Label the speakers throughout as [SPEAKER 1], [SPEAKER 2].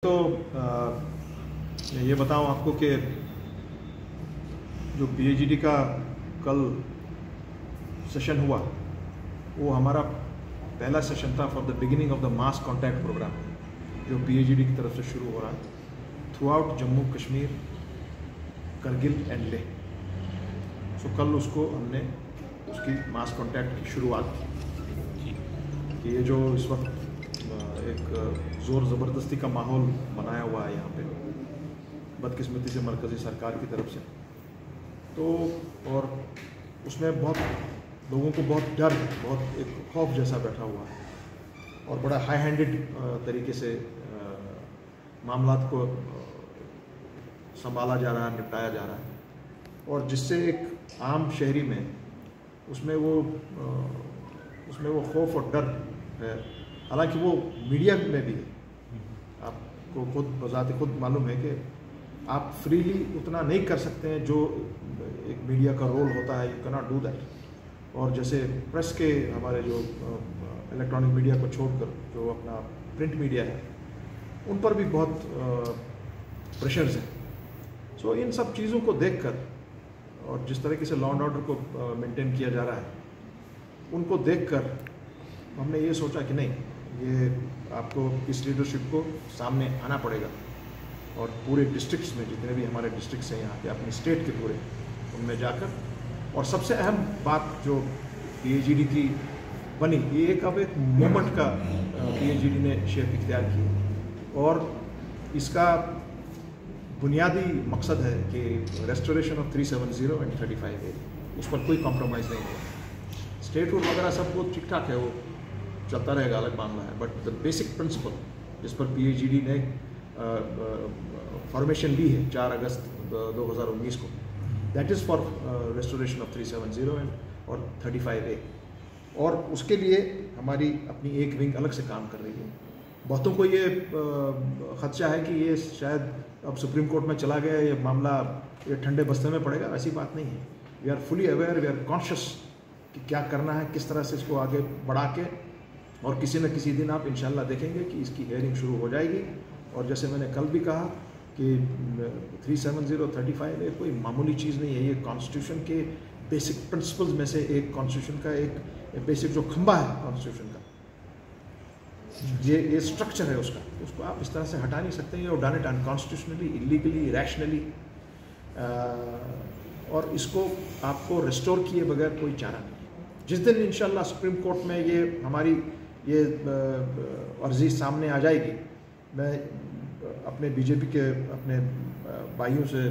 [SPEAKER 1] तो ये बताऊं आपको कि जो PhD का कल सेशन हुआ वो हमारा पहला सेशन था for the beginning of the mass contact programme जो PhD की तरफ से शुरू हो रहा है throughout Jammu Kashmir, Kargil and Leh. So कल उसको हमने उसकी मास कॉन्टैक्ट की शुरुआत की कि ये जो इस वक्त एक ज़ोर ज़बरदस्ती का माहौल बनाया हुआ है यहाँ पे बदकिस्मती से मरकज़ी सरकार की तरफ से, तो और उसमें बहुत लोगों को बहुत डर, बहुत एक खौफ जैसा बैठा हुआ है और बड़ा हाई हैंडेड तरीके से मामलात को संभाला जा रहा है, निपटाया जा रहा है और जिससे एक आम शहरी में उसमें वो खौफ और डर है। हालांकि वो मीडिया में भी है, आपको खुद बजाते खुद मालूम है कि आप फ्रीली उतना नहीं कर सकते हैं जो एक मीडिया का रोल होता है, you can not do that. और जैसे प्रेस के हमारे जो इलेक्ट्रॉनिक मीडिया को छोड़कर जो अपना प्रिंट मीडिया है उन पर भी बहुत प्रेशर्स हैं। सो इन सब चीज़ों को देखकर और जिस तरीके से लॉ एंड ऑर्डर को मेंटेन किया जा रहा है उनको देखकर हमने ये सोचा कि नहीं, ये आपको इस लीडरशिप को सामने आना पड़ेगा और पूरे डिस्ट्रिक्ट्स में जितने भी हमारे डिस्ट्रिक्ट्स हैं यहाँ के, अपनी स्टेट के पूरे, उनमें जाकर और सबसे अहम बात जो PhD की बनी, ये एक मोमेंट का PhD ने शेप इख्तियार की और इसका बुनियादी मकसद है कि रेस्टोरेशन ऑफ 370 एंड 35A, उस पर कोई कॉम्प्रोमाइज़ नहीं है। स्टेट रूल वगैरह सब कुछ ठीक ठाक है, वो चलता रहेगा, अलग मामला है, बट द बेसिक प्रिंसिपल जिस पर PhD ने फॉर्मेशन ली है 4 अगस्त 2019 को, that is for restoration of 370 and और 35A। और उसके लिए हमारी अपनी एक विंग अलग से काम कर रही है। बहुतों को ये खदशा है कि ये शायद अब सुप्रीम कोर्ट में चला गया, ये मामला ये ठंडे बस्ते में पड़ेगा। ऐसी बात नहीं है। We are fully aware, we are conscious कि क्या करना है, किस तरह से इसको आगे बढ़ा के, और किसी न किसी दिन आप इंशाल्लाह देखेंगे कि इसकी हेयरिंग शुरू हो जाएगी। और जैसे मैंने कल भी कहा कि 370 35 ये कोई मामूली चीज़ नहीं है, ये कॉन्स्टिट्यूशन के बेसिक प्रिंसिपल्स में से एक, कॉन्स्टिट्यूशन का एक बेसिक जो खंबा है कॉन्स्टिट्यूशन का, ये स्ट्रक्चर है उसको आप इस तरह से हटा नहीं सकते हैं। और डन इट अनकॉन्स्टिट्यूशनली, इलीगली, इरैशनली, और इसको आपको रिस्टोर किए बगैर कोई चारा नहीं। जिस दिन इंशाल्लाह सुप्रीम कोर्ट में ये हमारी ये अर्जी सामने आ जाएगी, मैं अपने BJP के अपने भाइयों से,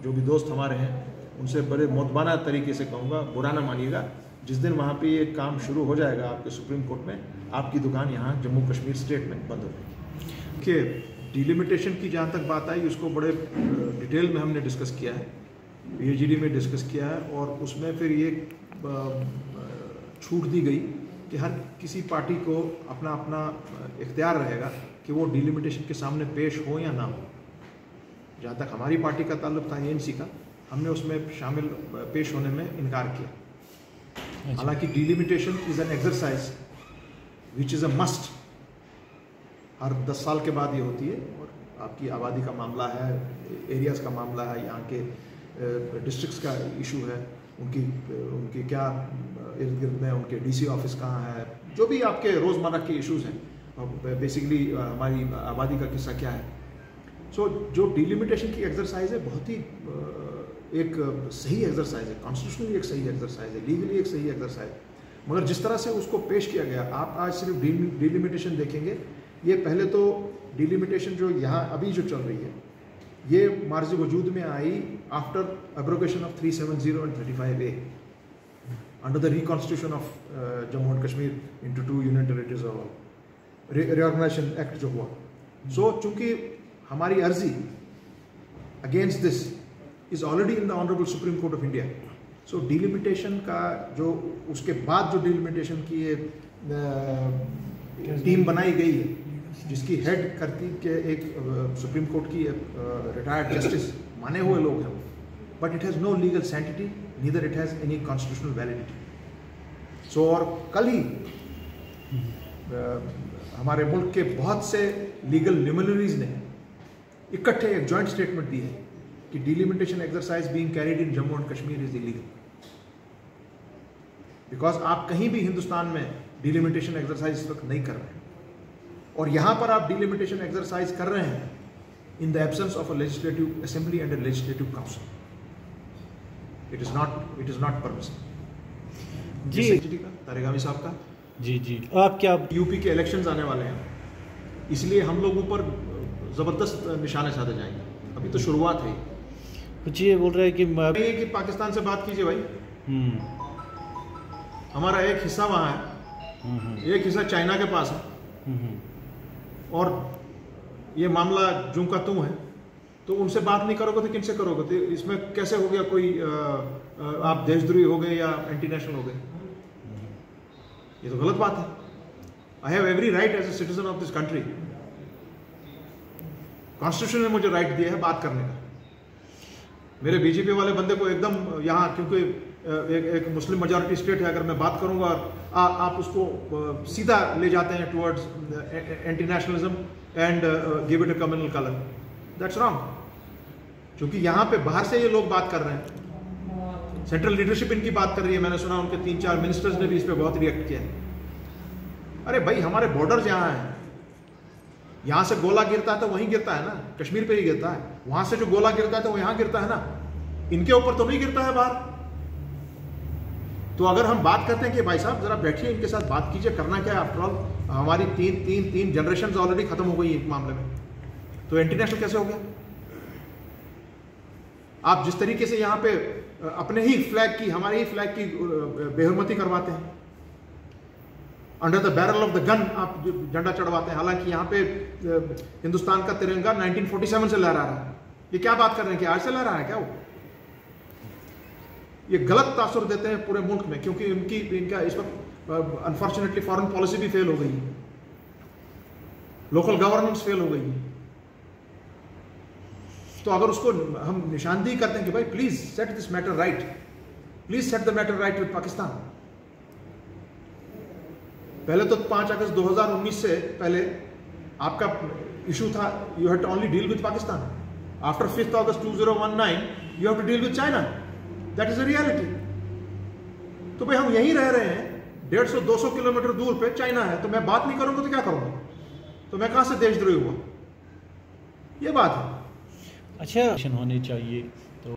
[SPEAKER 1] जो भी दोस्त हमारे हैं, उनसे बड़े मोतबाना तरीके से कहूँगा, बुरा ना मानिएगा, जिस दिन वहाँ पे ये काम शुरू हो जाएगा आपके सुप्रीम कोर्ट में, आपकी दुकान यहाँ जम्मू कश्मीर स्टेट में बंद हो जाएगी। कि डिलिमिटेशन की जहाँ तक बात आई, उसको बड़े डिटेल में हमने डिस्कस किया है, PhD में डिस्कस किया है, और उसमें फिर ये छूट दी गई कि हर किसी पार्टी को अपना अपना इख्तियार रहेगा कि वो डिलिमिटेशन के सामने पेश हो या ना हो। जहाँ तक हमारी पार्टी का ताल्लुक था ANC का, हमने उसमें शामिल पेश होने में इनकार किया। हालांकि delimitation is an exercise which is a must, हर 10 साल के बाद ये होती है। और आपकी आबादी का मामला है, एरियाज़ का मामला है, यहाँ के डिस्ट्रिक्ट्स का इशू है, उनकी क्या इर्द गिर्द में उनके DC ऑफिस कहाँ है, जो भी आपके रोज़मर्रा के इश्यूज़ हैं, बेसिकली हमारी आबादी का किस्सा क्या है। सो जो डिलिमिटेशन की एक्सरसाइज है, बहुत ही एक सही एक्सरसाइज है, कॉन्स्टिट्यूशनली एक सही एक्सरसाइज है, लीगली एक सही एक्सरसाइज। मगर जिस तरह से उसको पेश किया गया, आप आज सिर्फ डिलिमिटेशन देखेंगे, ये पहले तो डिलिमिटेशन जो यहाँ अभी जो चल रही है, ये मार्ज वजूद में आई after abrogation of 370 and 35A under the reconstitution of Jammu and Kashmir into 2 union territories और रिऑर्गेनाइजेशन एक्ट जो हुआ। सो चूंकि हमारी अर्जी against this is already in the honourable supreme court of India, so delimitation का जो उसके बाद जो डिलिमिटेशन की ये टीम बनाई गई है, जिसकी हेड करती के एक सुप्रीम कोर्ट की रिटायर्ड जस्टिस माने हुए लोग हैं, but it has no legal sanctity, neither it has any constitutional validity. So और कल ही हमारे मुल्क के बहुत से लीगल ल्यूमिनरीज ने इकट्ठे एक जॉइंट स्टेटमेंट दी है कि delimitation exercise being carried in Jammu and Kashmir is illegal. Because आप कहीं भी हिंदुस्तान में डिलिमिटेशन एक्सरसाइज इस वक्त नहीं कर रहे हैं, और यहां पर आप डिलिमिटेशन एक्सरसाइज कर रहे हैं in the absence of a legislative assembly and a legislative council. It is not permissible. जी तारेगामी साहब का
[SPEAKER 2] जी आप क्या
[SPEAKER 1] यूपी के इलेक्शंस आने वाले हैं, इसलिए हम लोगों पर जबरदस्त निशाने साधे जाएंगे। अभी तो शुरुआत है।
[SPEAKER 2] कुछ ये बोल रहे हैं
[SPEAKER 1] कि पाकिस्तान से बात कीजिए भाई। हमारा एक हिस्सा वहां है, एक हिस्सा चाइना के पास है, और ये मामला जूं का तू है, तो उनसे बात नहीं करोगे तो किनसे करोगे? तो इसमें कैसे हो गया कोई आप देशद्रोही हो गए या एंटी नेशनल हो गए? ये तो गलत बात है। I have every right as a citizen of this country. Constitution ने मुझे राइट दिया है बात करने का। मेरे बीजेपी वाले बंदे को एकदम यहाँ, क्योंकि एक मुस्लिम मेजॉरिटी स्टेट है, अगर मैं बात करूंगा आप उसको सीधा ले जाते हैं towards anti nationalism and give it a communal colour. That's wrong. क्योंकि यहाँ पे बाहर से ये लोग बात कर रहे हैं, सेंट्रल लीडरशिप इनकी बात कर रही है। मैंने सुना उनके 3-4 मिनिस्टर्स ने भी इस पे बहुत रिएक्ट किया है। अरे भाई, हमारे बॉर्डर्स यहाँ हैं, यहां से गोला गिरता है तो वहीं गिरता है ना, कश्मीर पे ही गिरता है। वहां से जो गोला गिरता है तो वो यहां गिरता है ना, इनके ऊपर तो नहीं गिरता है बाहर। तो अगर हम बात करते हैं कि भाई साहब जरा बैठिए, इनके साथ बात कीजिए, करना क्या है? आफ्टर ऑल हमारी तीन जनरेशन ऑलरेडी खत्म हो गई है इस मामले में, तो इंटरनेशनल कैसे हो गया? आप जिस तरीके से यहाँ पे अपने ही फ्लैग की, हमारे ही फ्लैग की बेहरमती करवाते हैं, under the barrel of the gun आप झंडा चढ़वाते हैं, हालांकि यहाँ पे हिंदुस्तान का तिरंगा 1947 से लहरा रहा है। ये क्या बात कर रहे हैं कि आज से लहरा है क्या? वो ये गलत तासुर देते हैं पूरे मुल्क में, क्योंकि इनका इस वक्त अनफॉर्चुनेटली फॉरेन पॉलिसी भी फेल हो गई है, लोकल गवर्नेंस फेल हो गई है। तो अगर उसको हम निशानदेही करते हैं कि भाई please set this matter right, please set the matter right with Pakistan. पहले तो 5 अगस्त 2019 से पहले आपका इशू था, you have to only deal with Pakistan. After 5 August 2019 you have to deal with China. That is a reality. तो भाई हम यहीं रह रहे हैं, 150-200 किलोमीटर दूर पे चाइना है, तो मैं बात नहीं करूंगा तो क्या करूंगा? तो मैं कहां से देशद्रोही हुआ? ये बात है।
[SPEAKER 2] अच्छा होने चाहिए।